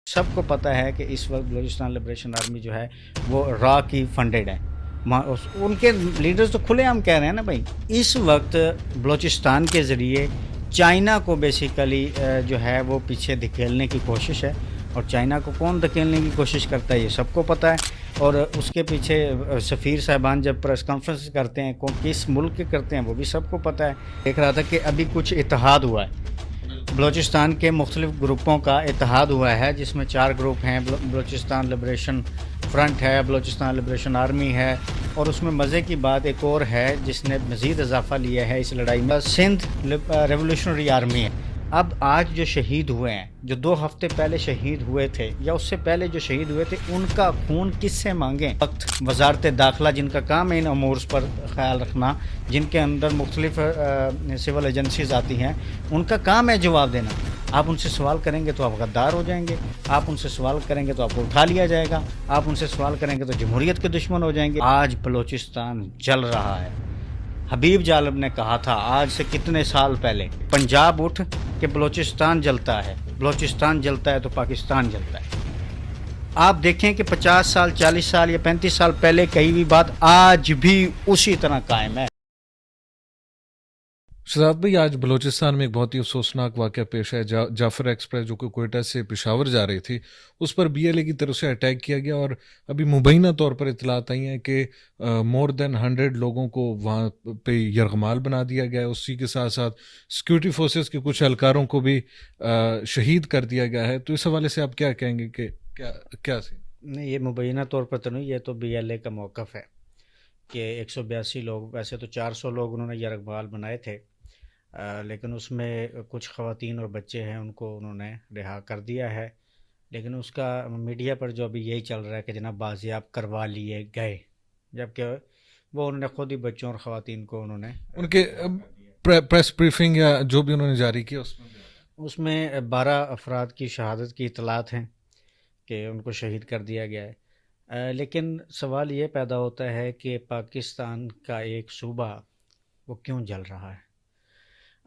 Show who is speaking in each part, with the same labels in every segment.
Speaker 1: سب کو پتہ ہے کہ اس وقت بلوچستان لبریشن آرمی جو ہے وہ را کی فنڈیڈ ہے. ان کے لیڈرز تو کھلے عام کہہ رہے ہیں نا بھائی. اس وقت بلوچستان کے ذریعے چائنا کو بیسیکلی جو ہے وہ پیچھے دھکیلنے کی کوشش ہے. اور چائنا کو کون دھکیلنے کی کوشش کرتا ہے یہ سب کو پتہ ہے. اور اس کے پیچھے سفیر صاحبان جب پریس کانفرنس کرتے ہیں کس ملک کے کرتے ہیں وہ بھی سب کو پتہ ہے. دیکھ رہا تھا کہ ابھی کچھ اتحاد ہوا ہے, بلوچستان کے مختلف گروپوں کا اتحاد ہوا ہے, جس میں 4 گروپ ہیں. بلوچستان لبریشن فرنٹ ہے, بلوچستان لبریشن آرمی ہے, اور اس میں مزے کی بات ایک اور ہے جس نے مزید اضافہ لیا ہے اس لڑائی میں, سندھ ریولیوشنری آرمی ہے. اب آج جو شہید ہوئے ہیں, جو 2 ہفتے پہلے شہید ہوئے تھے یا اس سے پہلے جو شہید ہوئے تھے, ان کا خون کس سے مانگیں؟ وقت وزارت داخلہ جن کا کام ہے ان امور پر خیال رکھنا, جن کے اندر مختلف سول ایجنسیز آتی ہیں, ان کا کام ہے جواب دینا. آپ ان سے سوال کریں گے تو آپ غدار ہو جائیں گے, آپ ان سے سوال کریں گے تو آپ کو اٹھا لیا جائے گا, آپ ان سے سوال کریں گے تو جمہوریت کے دشمن ہو جائیں گے. آج بلوچستان جل رہا ہے. حبیب جالب نے کہا تھا آج سے کتنے سال پہلے, پنجاب اٹھ کہ بلوچستان جلتا ہے, بلوچستان جلتا ہے تو پاکستان جلتا ہے. آپ دیکھیں کہ 50 سال 40 سال یا 35 سال پہلے کہی ہوئی بات آج بھی اسی طرح قائم ہے.
Speaker 2: شہزاد بھائی, آج بلوچستان میں ایک بہت ہی افسوسناک واقعہ پیش ہے. جعفر ایکسپریس جو کہ کوئٹہ سے پشاور جا رہی تھی, اس پر بی ایل اے کی طرف سے اٹیک کیا گیا, اور ابھی مبینہ طور پر اطلاعات آئی ہیں کہ مور دین 100 لوگوں کو وہاں پہ یرغمال بنا دیا گیا ہے. اسی کے ساتھ ساتھ سیکورٹی فورسز کے کچھ اہلکاروں کو بھی شہید کر دیا گیا ہے. تو اس حوالے سے آپ کیا کہیں گے کہ کیا سی؟
Speaker 1: نہیں, یہ مبینہ طور پر تو نہیں, یہ تو بی ایل اے کا موقف ہے کہ 182 لوگ, ویسے تو 400 لوگ انہوں نے یرغمال بنائے تھے, لیکن اس میں کچھ خواتین اور بچے ہیں ان کو انہوں نے رہا کر دیا ہے. لیکن اس کا میڈیا پر جو ابھی یہی چل رہا ہے کہ جناب بازیاب کروا لیے گئے, جبکہ وہ انہوں نے خود ہی بچوں اور خواتین کو انہوں نے
Speaker 2: ان کے پریس بریفنگ یا جو بھی انہوں نے جاری کیا
Speaker 1: اس میں 12 افراد کی شہادت کی اطلاعات ہیں کہ ان کو شہید کر دیا گیا ہے. لیکن سوال یہ پیدا ہوتا ہے کہ پاکستان کا ایک صوبہ وہ کیوں جل رہا ہے.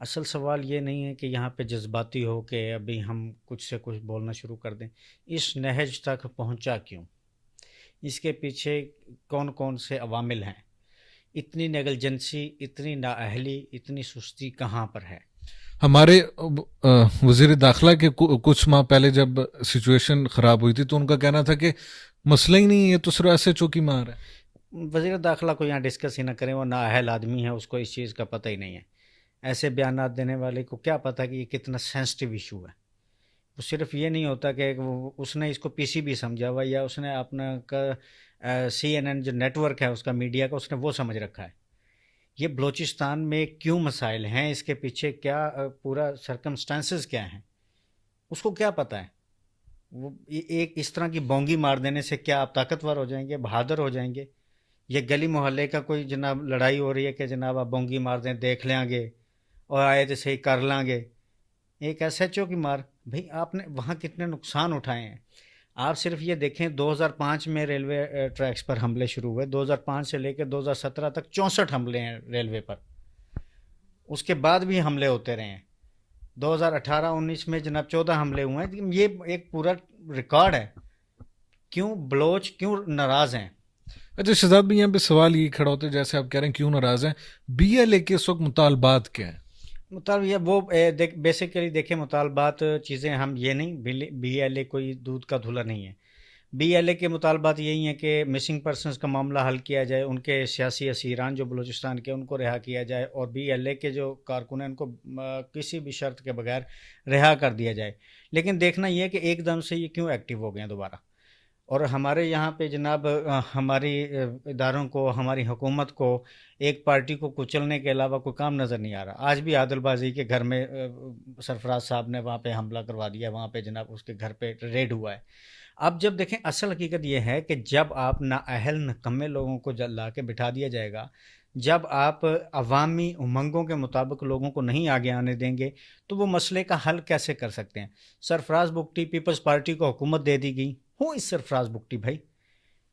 Speaker 1: اصل سوال یہ نہیں ہے کہ یہاں پہ جذباتی ہو کہ ابھی ہم کچھ سے کچھ بولنا شروع کر دیں. اس نہج تک پہنچا کیوں, اس کے پیچھے کون کون سے عوامل ہیں, اتنی نیگلیجنسی, اتنی نااہلی, اتنی سستی کہاں پر ہے؟
Speaker 2: ہمارے وزیر داخلہ کے کچھ ماہ پہلے جب سچویشن خراب ہوئی تھی تو ان کا کہنا تھا کہ مسئلہ ہی نہیں ہے, تو صرف ایسے چوکی مار ہے.
Speaker 1: وزیر داخلہ کو یہاں ڈسکس ہی نہ کریں, وہ نااہل آدمی ہے, اس کو اس چیز کا پتہ ہی نہیں ہے. ایسے بیانات دینے والے کو کیا پتہ کہ یہ کتنا سینسٹیو ایشو ہے. وہ صرف یہ نہیں ہوتا کہ اس نے اس کو پی سی بی سمجھا ہوا, یا اس نے اپنا سی این این جو نیٹ ورک ہے اس کا میڈیا کا, اس نے وہ سمجھ رکھا ہے. یہ بلوچستان میں کیوں مسائل ہیں, اس کے پیچھے کیا پورا سرکمسٹانسز کیا ہیں, اس کو کیا پتہ ہے. وہ ایک اس طرح کی بونگی مار دینے سے کیا آپ طاقتور ہو جائیں گے, بہادر ہو جائیں گے؟ یہ گلی محلے کا کوئی جناب لڑائی ہو رہی ہے کہ جناب آپ بونگی مار دیں, دیکھ لیں گے اور آئے تو صحیح کر لیں گے. ایک ایس ایچ او کی مار, بھئی آپ نے وہاں کتنے نقصان اٹھائے ہیں. آپ صرف یہ دیکھیں 2005 میں ریلوے ٹریکس پر حملے شروع ہوئے, 2005 سے لے کے 2017 تک 64 حملے ہیں ریلوے پر. اس کے بعد بھی حملے ہوتے رہے ہیں. 2018-19 میں جناب 14 حملے ہوئے ہیں. یہ ایک پورا ریکارڈ ہے. کیوں بلوچ کیوں ناراض ہیں؟
Speaker 2: اچھا شہزاد بھائی, یہاں پہ سوال یہ کھڑا ہوتا ہے, جیسے آپ کہہ رہے ہیں کیوں ناراض ہیں, بی ایل اے کے اس وقت مطالبات کیا ہیں؟
Speaker 1: مطالبہ وہ بیسیکلی دیکھیں, مطالبات چیزیں ہم یہ نہیں, بی ایل اے کوئی دودھ کا دھلا نہیں ہے. بی ایل اے کے مطالبات یہی ہیں کہ مسنگ پرسنز کا معاملہ حل کیا جائے, ان کے سیاسی اسیران جو بلوچستان کے ان کو رہا کیا جائے, اور بی ایل اے کے جو کارکن ہیں ان کو کسی بھی شرط کے بغیر رہا کر دیا جائے. لیکن دیکھنا یہ ہے کہ ایک دم سے یہ کیوں ایکٹیو ہو گئے ہیں دوبارہ. اور ہمارے یہاں پہ جناب ہماری اداروں کو, ہماری حکومت کو ایک پارٹی کو کچلنے کے علاوہ کوئی کام نظر نہیں آ رہا. آج بھی عادل بازی کے گھر میں سرفراز صاحب نے وہاں پہ حملہ کروا دیا, وہاں پہ جناب اس کے گھر پہ ریڈ ہوا ہے. اب جب دیکھیں اصل حقیقت یہ ہے کہ جب آپ نااہل نکمے لوگوں کو لا کے بٹھا دیا جائے گا, جب آپ عوامی امنگوں کے مطابق لوگوں کو نہیں آگے آنے دیں گے, تو وہ مسئلے کا حل کیسے کر سکتے ہیں؟ سرفراز بگٹی پیپلز پارٹی کو حکومت دے دی گئی, ہو اس سرفراز بگٹی بھائی,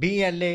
Speaker 1: BLA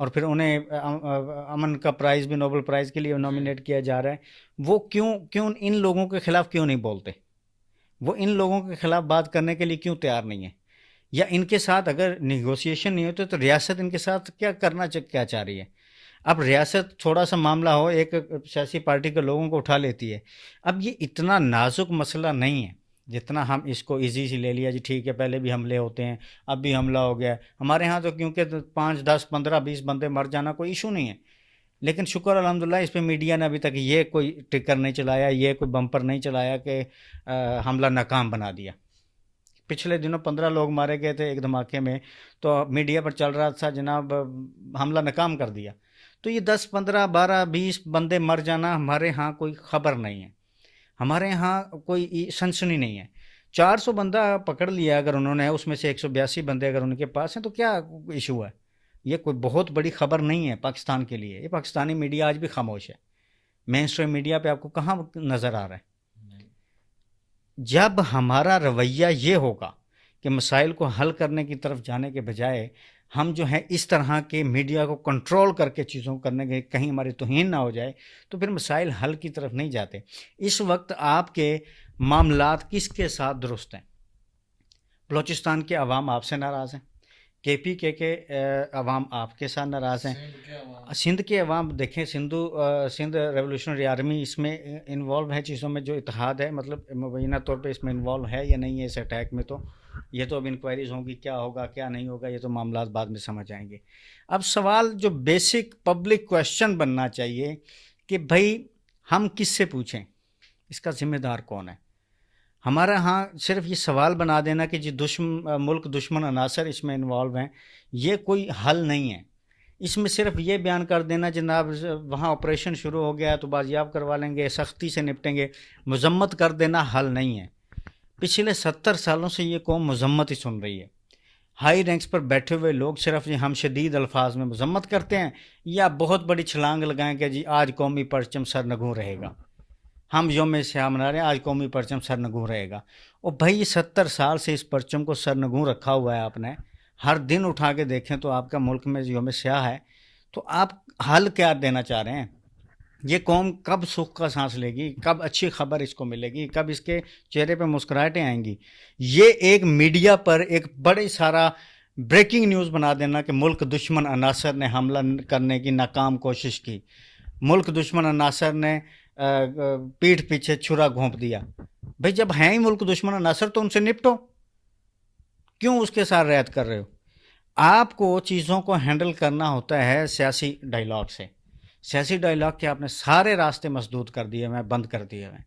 Speaker 1: اور پھر انہیں امن کا پرائز بھی نوبل پرائز کے لیے نامینیٹ کیا جا رہا ہے، وہ کیوں ان لوگوں کے خلاف کیوں نہیں بولتے؟ وہ ان لوگوں کے خلاف بات کرنے کے لیے کیوں تیار نہیں ہے؟ یا ان کے ساتھ اگر نیگوسیشن نہیں ہوتے تو ریاست ان کے ساتھ کیا کرنا کیا چاہ رہی ہے؟ اب ریاست تھوڑا سا معاملہ ہو، ایک سیاسی پارٹی کے لوگوں کو اٹھا لیتی ہے۔ اب یہ اتنا نازک مسئلہ نہیں ہے جتنا ہم اس کو ایزی سے لے لیا، جی ٹھیک ہے پہلے بھی حملے ہوتے ہیں، اب بھی حملہ ہو گیا ہے ہمارے ہاں، تو کیونکہ 5 10 15 20 بندے مر جانا کوئی ایشو نہیں ہے۔ لیکن شکر الحمدللہ اس پہ میڈیا نے ابھی تک یہ کوئی ٹکر نہیں چلایا، یہ کوئی بمپر نہیں چلایا کہ حملہ ناکام بنا دیا۔ پچھلے دنوں 15 لوگ مارے گئے تھے ایک دھماکے میں، تو میڈیا پر چل رہا تھا جناب حملہ ناکام کر دیا۔ تو یہ 10 15 12 20 بندے مر جانا ہمارے ہاں کوئی خبر نہیں ہے، ہمارے ہاں کوئی سنسنی نہیں ہے۔ 400 بندہ پکڑ لیا اگر انہوں نے، اس میں سے 182 بندے اگر ان کے پاس ہیں، تو کیا ایشو ہے؟ یہ کوئی بہت بڑی خبر نہیں ہے پاکستان کے لیے۔ یہ پاکستانی میڈیا آج بھی خاموش ہے، مین اسٹریم میڈیا پہ آپ کو کہاں نظر آ رہا ہے؟ جب ہمارا رویہ یہ ہوگا کہ مسائل کو حل کرنے کی طرف جانے کے بجائے ہم جو ہیں اس طرح کے میڈیا کو کنٹرول کر کے چیزوں کو کرنے کے کہیں ہماری توہین نہ ہو جائے، تو پھر مسائل حل کی طرف نہیں جاتے۔ اس وقت آپ کے معاملات کس کے ساتھ درست ہیں؟ بلوچستان کے عوام آپ سے ناراض ہیں، KPK کے عوام آپ کے ساتھ ناراض ہیں، سندھ کے عوام دیکھیں، سندھ ریولوشنری آرمی اس میں انوالو ہے چیزوں میں، جو اتحاد ہے، مطلب مبینہ طور پہ اس میں انوالو ہے یا نہیں ہے اس اٹیک میں، تو یہ تو اب انکوائریز ہوں گی، کیا ہوگا کیا نہیں ہوگا، یہ تو معاملات بعد میں سمجھ آئیں گے۔ اب سوال جو بیسک پبلک کویشچن بننا چاہیے کہ بھائی ہم کس سے پوچھیں، اس کا ذمہ دار کون ہے؟ ہمارا ہاں صرف یہ سوال بنا دینا کہ جی ملک دشمن عناصر اس میں انوالو ہیں، یہ کوئی حل نہیں ہے۔ اس میں صرف یہ بیان کر دینا جناب وہاں آپریشن شروع ہو گیا تو بازیاب کروا لیں گے، سختی سے نپٹیں گے، مذمت کر دینا حل نہیں ہے۔ پچھلے 70 سالوں سے یہ قوم مذمت ہی سن رہی ہے۔ ہائی رینکس پر بیٹھے ہوئے لوگ صرف ہم شدید الفاظ میں مذمت کرتے ہیں، یا بہت بڑی چھلانگ لگائیں کہ جی آج قومی پرچم سرنگوں رہے گا، ہم یوم سیاہ منا رہے ہیں، آج قومی پرچم سرنگوں رہے گا۔ اور بھائی 70 سال سے اس پرچم کو سرنگوں رکھا ہوا ہے آپ نے، ہر دن اٹھا کے دیکھیں تو آپ کا ملک میں یوم سیاہ ہے، تو آپ حل کیا دینا چاہ رہے ہیں؟ یہ قوم کب سکھ کا سانس لے گی؟ کب اچھی خبر اس کو ملے گی؟ کب اس کے چہرے پہ مسکراہٹیں آئیں گی؟ یہ ایک میڈیا پر ایک بڑی سارا بریکنگ نیوز بنا دینا کہ ملک دشمن عناصر نے حملہ کرنے کی ناکام کوشش کی، ملک دشمن عناصر نے پیٹھ پیچھے چھرا گھونپ دیا۔ بھئی جب ہیں ہی ملک دشمن عناصر تو ان سے نپٹو، کیوں اس کے ساتھ رعایت کر رہے ہو؟ آپ کو چیزوں کو ہینڈل کرنا ہوتا ہے سیاسی ڈائیلاگ سے۔ سیاسی ڈائیلاگ کے آپ نے سارے راستے مسدود کر دیے ہوئے، بند کر دیے ہوئے۔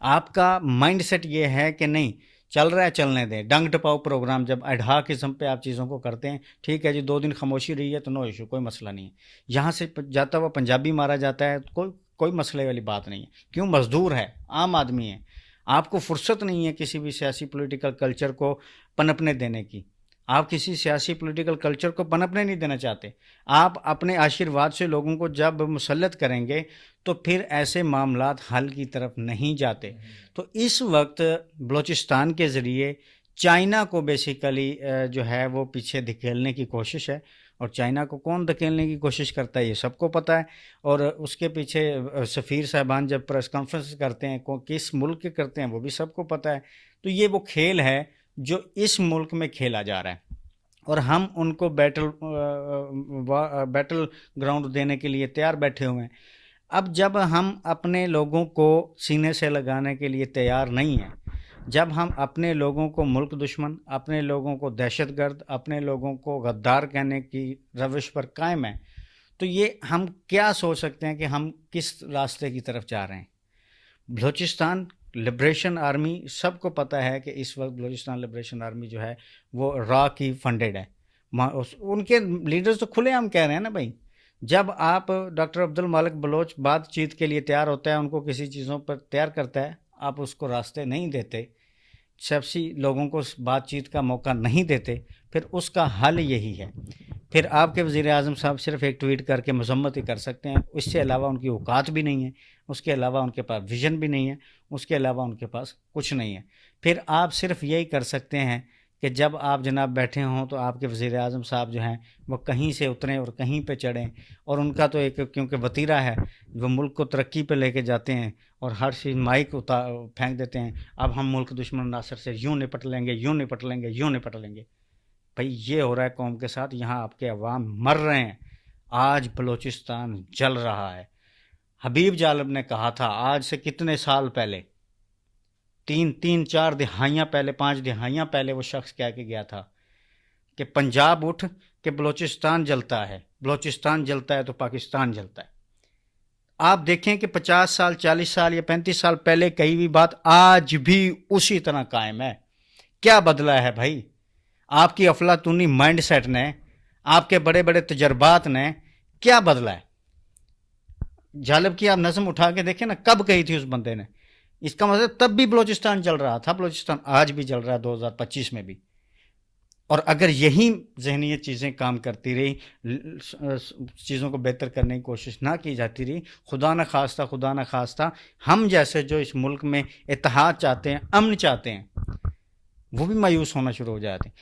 Speaker 1: آپ کا مائنڈ سیٹ یہ ہے کہ نہیں چل رہا ہے چلنے دیں، ڈنگ ٹپاؤ پروگرام، جب ایڈھا قسم پہ آپ چیزوں کو کرتے ہیں، ٹھیک ہے جی 2 دن خاموشی رہی ہے تو نو ایشو، کوئی مسئلہ نہیں ہے۔ یہاں سے جاتا ہوا پنجابی مارا جاتا ہے، کوئی مسئلے والی بات نہیں ہے، کیوں؟ مزدور ہے، عام آدمی ہے، آپ کو فرصت نہیں ہے کسی بھی سیاسی پولیٹیکل کلچر کو پنپنے دینے کی، آپ کسی سیاسی پولیٹیکل کلچر کو پنپنے نہیں دینا چاہتے۔ آپ اپنے آشیرواد سے لوگوں کو جب مسلط کریں گے تو پھر ایسے معاملات حل کی طرف نہیں جاتے۔ تو اس وقت بلوچستان کے ذریعے چائنا کو بیسیکلی جو ہے وہ پیچھے دھکیلنے کی کوشش ہے، اور چائنا کو کون دھکیلنے کی کوشش کرتا ہے یہ سب کو پتہ ہے، اور اس کے پیچھے سفیر صاحبان جب پریس کانفرنس کرتے ہیں کس ملک کے کرتے ہیں وہ بھی سب کو پتہ ہے۔ تو یہ وہ کھیل ہے جو اس ملک میں کھیلا جا رہا ہے، اور ہم ان کو بیٹل گراؤنڈ دینے کے لیے تیار بیٹھے ہوئے ہیں۔ اب جب ہم اپنے لوگوں کو سینے سے لگانے کے لیے تیار نہیں ہیں، جب ہم اپنے لوگوں کو ملک دشمن، اپنے لوگوں کو دہشت گرد، اپنے لوگوں کو غدار کہنے کی روش پر قائم ہیں، تو یہ ہم کیا سوچ سکتے ہیں کہ ہم کس راستے کی طرف جا رہے ہیں؟ بلوچستان لبریشن آرمی، سب کو پتہ ہے کہ اس وقت بلوچستان لبریشن آرمی جو ہے وہ را کی فنڈیڈ ہے، ان کے لیڈرز تو کھلے ہم کہہ رہے ہیں نا بھائی، جب آپ ڈاکٹر عبد المالک بلوچ بات چیت کے لیے تیار ہوتا ہے، ان کو کسی چیزوں پر تیار کرتا ہے، آپ اس کو راستے نہیں دیتے، سیاسی لوگوں کو بات چیت کا موقع نہیں دیتے، پھر اس کا حل یہی ہے۔ پھر آپ کے وزیر اعظم صاحب صرف ایک ٹویٹ کر کے مذمت ہی کر سکتے ہیں، اس سے علاوہ ان کی اوقات بھی نہیں ہے، اس کے علاوہ ان کے پاس ویژن بھی نہیں ہے، اس کے علاوہ ان کے پاس کچھ نہیں ہے۔ پھر آپ صرف یہی کر سکتے ہیں کہ جب آپ جناب بیٹھے ہوں تو آپ کے وزیر اعظم صاحب جو ہیں وہ کہیں سے اتریں اور کہیں پہ چڑھیں، اور ان کا تو ایک کیونکہ وتیرہ ہے، وہ ملک کو ترقی پہ لے کے جاتے ہیں اور ہر چیز مائک پھینک دیتے ہیں، اب ہم ملک دشمن عناصر سے یوں نپٹ لیں گے، یوں نپٹ لیں گے، یوں نپٹ لیں گے۔ بھائی یہ ہو رہا ہے قوم کے ساتھ، یہاں آپ کے عوام مر رہے ہیں، آج بلوچستان جل رہا ہے۔ حبیب جالب نے کہا تھا آج سے کتنے سال پہلے، تین چار دہائیاں پہلے، 5 دہائیاں پہلے وہ شخص کہہ کے گیا تھا کہ پنجاب اٹھ کہ بلوچستان جلتا ہے، بلوچستان جلتا ہے تو پاکستان جلتا ہے۔ آپ دیکھیں کہ 50 سال 40 سال یا 35 سال پہلے کہی ہوئی بات آج بھی اسی طرح قائم ہے۔ کیا بدلا ہے بھائی؟ آپ کی افلاطونی مائنڈ سیٹ نے، آپ کے بڑے بڑے تجربات نے کیا بدلا ہے؟ جالب کی آپ نظم اٹھا کے دیکھیں نا، کب کہی تھی اس بندے نے؟ اس کا مطلب تب بھی بلوچستان جل رہا تھا، بلوچستان آج بھی جل رہا ہے 2025 میں بھی۔ اور اگر یہی ذہنیت چیزیں کام کرتی رہی، چیزوں کو بہتر کرنے کی کوشش نہ کی جاتی رہی، خدا نہ خواستہ ہم جیسے جو اس ملک میں اتحاد چاہتے ہیں، امن چاہتے ہیں، وہ بھی مایوس ہونا شروع ہو جاتے ہیں۔